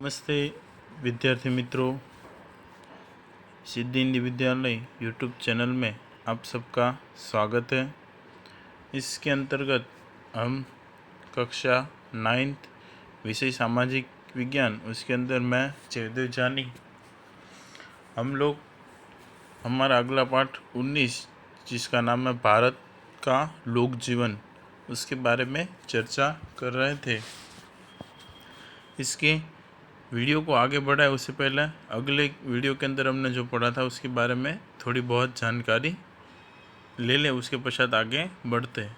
नमस्ते विद्यार्थी मित्रों, सिद्धि हिंदी विद्यालय यूट्यूब चैनल में आप सबका स्वागत है। इसके अंतर्गत हम कक्षा 9th विषय सामाजिक विज्ञान, उसके अंदर मैं जयदेव जानी, हम लोग हमारा अगला पाठ 19 जिसका नाम है भारत का लोक जीवन, उसके बारे में चर्चा कर रहे थे। इसके वीडियो को आगे बढ़ाए उससे पहले अगले वीडियो के अंदर हमने जो पढ़ा था उसके बारे में थोड़ी बहुत जानकारी ले लें, उसके पश्चात आगे बढ़ते हैं।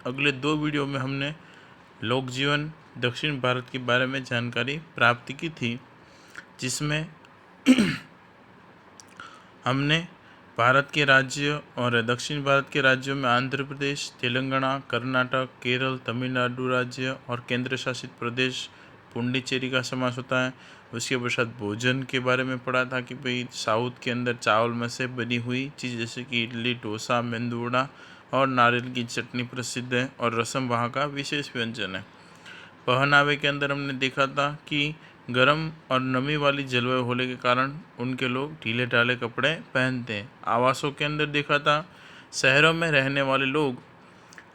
अगले 2 वीडियो में हमने लोक जीवन दक्षिण भारत के बारे में जानकारी प्राप्त की थी, जिसमें हमने भारत के राज्य और दक्षिण भारत के राज्यों में आंध्र प्रदेश, तेलंगाना, कर्नाटक, केरल, तमिलनाडु राज्य और केंद्र शासित प्रदेश पुडुचेरी का समावेश होता है। उसके पश्चात भोजन के बारे में पढ़ा था कि भाई साउथ के अंदर चावल में से बनी हुई चीज़ जैसे कि इडली, डोसा, मेंदू वड़ा और नारियल की चटनी प्रसिद्ध है और रसम वहाँ का विशेष व्यंजन है। पहनावे के अंदर हमने देखा था कि गर्म और नमी वाली जलवायु होने के कारण उनके लोग ढीले ढाले कपड़े पहनते हैं। आवासों के अंदर देखा था शहरों में रहने वाले लोग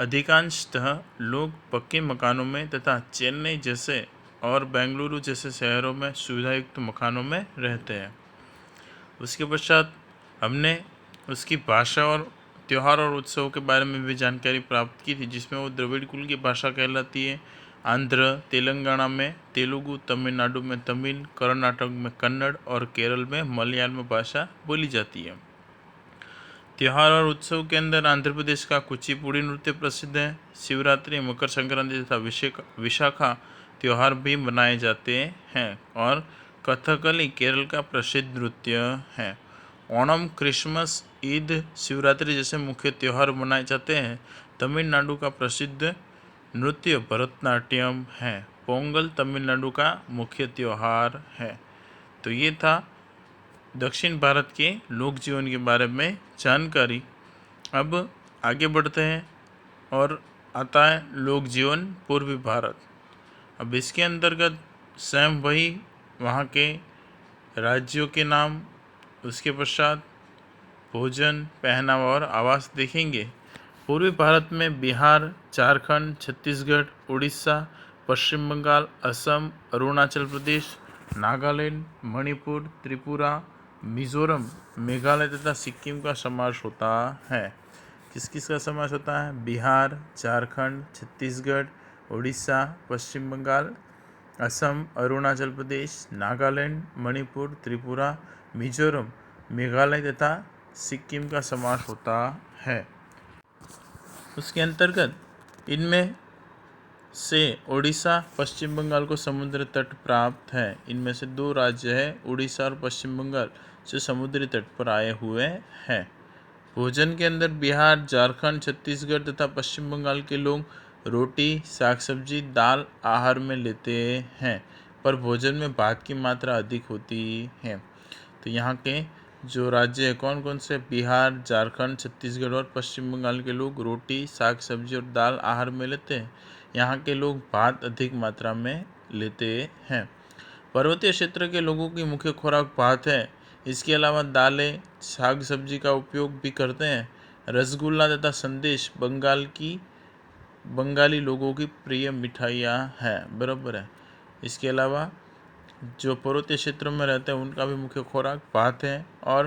अधिकांशतः लोग पक्के मकानों में तथा चेन्नई जैसे और बेंगलुरु जैसे शहरों में सुविधायुक्त मकानों में रहते हैं। उसके पश्चात हमने उसकी भाषा और त्यौहार और उत्सव के बारे में भी जानकारी प्राप्त की थी, जिसमें वो द्रविड़ कुल की भाषा कहलाती है। आंध्र तेलंगाना में तेलुगु, तमिलनाडु में तमिल, कर्नाटक में कन्नड़ और केरल में मलयालम भाषा बोली जाती है। त्यौहार और उत्सव के अंदर आंध्र प्रदेश का कुचिपुड़ी नृत्य प्रसिद्ध है। शिवरात्रि, मकर संक्रांति तथा विशाखा त्यौहार भी मनाए जाते हैं और कथकली केरल का प्रसिद्ध नृत्य है। ओणम, क्रिसमस, ईद, शिवरात्रि जैसे मुख्य त्यौहार मनाए जाते हैं। तमिलनाडु का प्रसिद्ध नृत्य भरतनाट्यम है। पोंगल तमिलनाडु का मुख्य त्यौहार है। तो ये था दक्षिण भारत के लोक जीवन के बारे में जानकारी। अब आगे बढ़ते हैं और आता है लोक जीवन पूर्वी भारत। अब इसके अंतर्गत स्वयं वही वहाँ के राज्यों के नाम, उसके पश्चात भोजन, पहनावा और आवास देखेंगे। पूर्वी भारत में बिहार, झारखंड, छत्तीसगढ़, उड़ीसा, पश्चिम बंगाल, असम, अरुणाचल प्रदेश, नागालैंड, मणिपुर, त्रिपुरा, मिजोरम, मेघालय तथा सिक्किम का समावेश होता है। किस किस का समावेश होता है? बिहार, झारखंड, छत्तीसगढ़, उड़ीसा, पश्चिम बंगाल, असम, अरुणाचल प्रदेश, नागालैंड, मणिपुर, त्रिपुरा, मिजोरम, मेघालय तथा सिक्किम का समावेश होता है। उसके अंतर्गत इनमें से उड़ीसा, पश्चिम बंगाल को समुद्र तट प्राप्त है। इनमें से 2 राज्य है उड़ीसा और पश्चिम बंगाल जो समुद्री तट पर आए हुए हैं। भोजन के अंदर बिहार, झारखंड, छत्तीसगढ़ तथा पश्चिम बंगाल के लोग रोटी, साग सब्जी, दाल आहार में लेते हैं, पर भोजन में भात की मात्रा अधिक होती है। तो यहाँ के जो राज्य है कौन कौन से? बिहार, झारखंड, छत्तीसगढ़ और पश्चिम बंगाल के लोग रोटी, साग सब्जी और दाल आहार में लेते हैं। यहाँ के लोग भात अधिक मात्रा में लेते हैं। पर्वतीय क्षेत्र के लोगों की मुख्य खुराक भात है। इसके अलावा दालें, साग सब्जी का उपयोग भी करते हैं। रसगुल्ला तथा संदेश बंगाली लोगों की प्रिय मिठाइयाँ हैं। बराबर है। इसके अलावा जो पर्वतीय क्षेत्रों में रहते हैं उनका भी मुख्य खुराक भात है और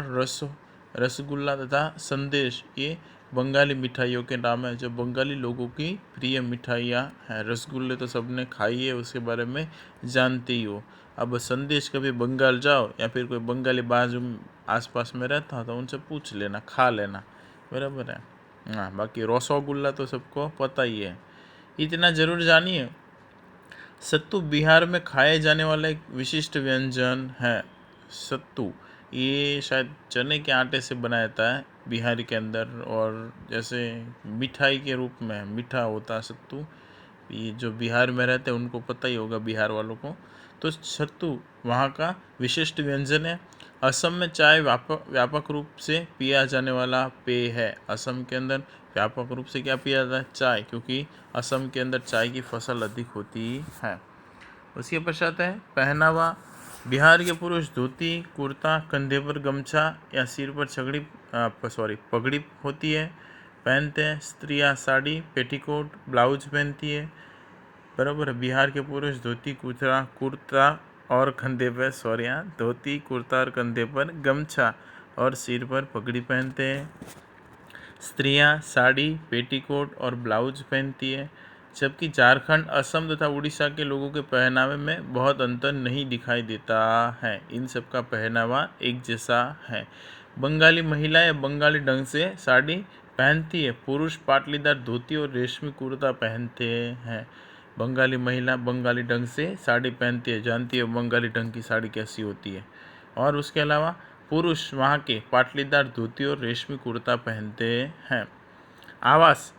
रसगुल्ला तथा संदेश ये बंगाली मिठाइयों के नाम है, जो बंगाली लोगों की प्रिय मिठाइयाँ हैं। रसगुल्ले तो सबने खाई है, उसके बारे में जानते ही हो। अब संदेश कभी बंगाल जाओ या फिर कोई बंगाली बाजू आसपास में रहता हो तो उनसे पूछ लेना, खा लेना। बराबर है। हाँ, बाकी रसगुल्ला तो सबको पता ही है। इतना जरूर जानिए, सत्तू बिहार में खाए जाने वाला एक विशिष्ट व्यंजन है। सत्तू ये शायद चने के आटे से बनाया जाता है बिहार के अंदर, और जैसे मिठाई के रूप में मीठा होता है सत्तू। ये जो बिहार में रहते हैं उनको पता ही होगा, बिहार वालों को। तो सत्तू वहाँ का विशिष्ट व्यंजन है। असम में चाय व्यापक रूप से पिया जाने वाला पेय है। असम के अंदर व्यापक रूप से क्या पिया जाता है? चाय, क्योंकि असम के अंदर चाय की फसल अधिक होती है। उसके पश्चात है पहनावा। बिहार के पुरुष धोती कुर्ता, कंधे पर गमछा या सिर पर पगड़ी होती है पहनते हैं। स्त्रियां साड़ी, पेटीकोट, ब्लाउज पहनती है। बराबर है। बिहार के पुरुष धोती कुर्ता और कंधे पर धोती कुर्ता और कंधे पर गमछा और सिर पर पगड़ी पहनते हैं। स्त्रियां साड़ी, पेटीकोट और ब्लाउज पहनती है। जबकि झारखंड, असम तथा उड़ीसा के लोगों के पहनावे में बहुत अंतर नहीं दिखाई देता है। इन सब का पहनावा एक जैसा है। बंगाली महिलाएं बंगाली ढंग से साड़ी पहनती है। पुरुष पाटलीदार धोती और रेशमी कुर्ता पहनते हैं। बंगाली महिला बंगाली ढंग से साड़ी पहनती है। जानती है बंगाली ढंग की साड़ी कैसी होती है। और उसके अलावा पुरुष वहाँ के पाटलीदार धोती और रेशमी कुर्ता पहनते हैं। आवास।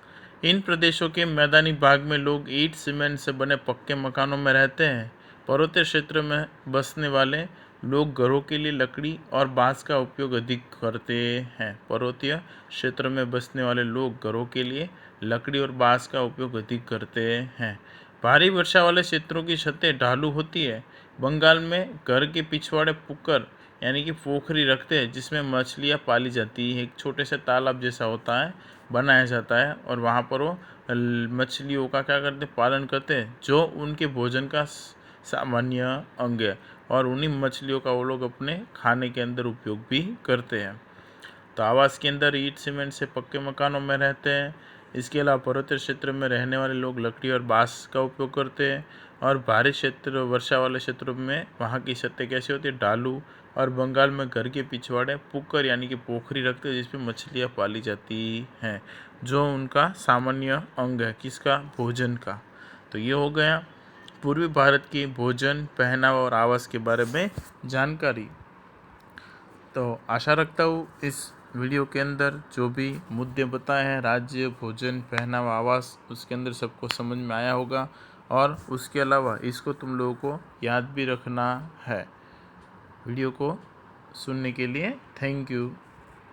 इन प्रदेशों के मैदानी भाग में लोग ईंट सीमेंट से बने पक्के मकानों में रहते हैं। पर्वतीय क्षेत्र में बसने वाले लोग घरों के लिए लकड़ी और बांस का उपयोग अधिक करते हैं। पर्वतीय क्षेत्र में बसने वाले लोग घरों के लिए लकड़ी और बांस का उपयोग अधिक करते हैं। भारी वर्षा वाले क्षेत्रों की छतें ढालू होती है। बंगाल में घर के पिछवाड़े पुक्कर यानी कि पोखरी रखते हैं जिसमें मछलियाँ पाली जाती है। एक छोटे से तालाब जैसा होता है, बनाया जाता है और वहाँ पर वो मछलियों का क्या करते पालन करते हैं, जो उनके भोजन का सामान्य अंग है और उन्हीं मछलियों का वो लोग अपने खाने के अंदर उपयोग भी करते हैं। तो आवास के अंदर ईंट सीमेंट से पक्के मकानों में रहते हैं। इसके अलावा पर्वतीय क्षेत्र में रहने वाले लोग लकड़ी और बांस का उपयोग करते हैं। और भारी क्षेत्र वर्षा वाले क्षेत्रों में वहाँ की छतें कैसी होती है, ढालू। और बंगाल में घर के पिछवाड़े पुक्कर यानी कि पोखरी रखते हैं जिसमें मछलियाँ पाली जाती हैं, जो उनका सामान्य अंग है, किसका, भोजन का। तो ये हो गया पूर्वी भारत की भोजन, पहनावा और आवास के बारे में जानकारी। तो आशा रखता हूँ इस वीडियो के अंदर जो भी मुद्दे बताए हैं, राज्य, भोजन, पहनावा, आवास, उसके अंदर सबको समझ में आया होगा। और उसके अलावा इसको तुम लोगों को याद भी रखना है। वीडियो को सुनने के लिए थैंक यू।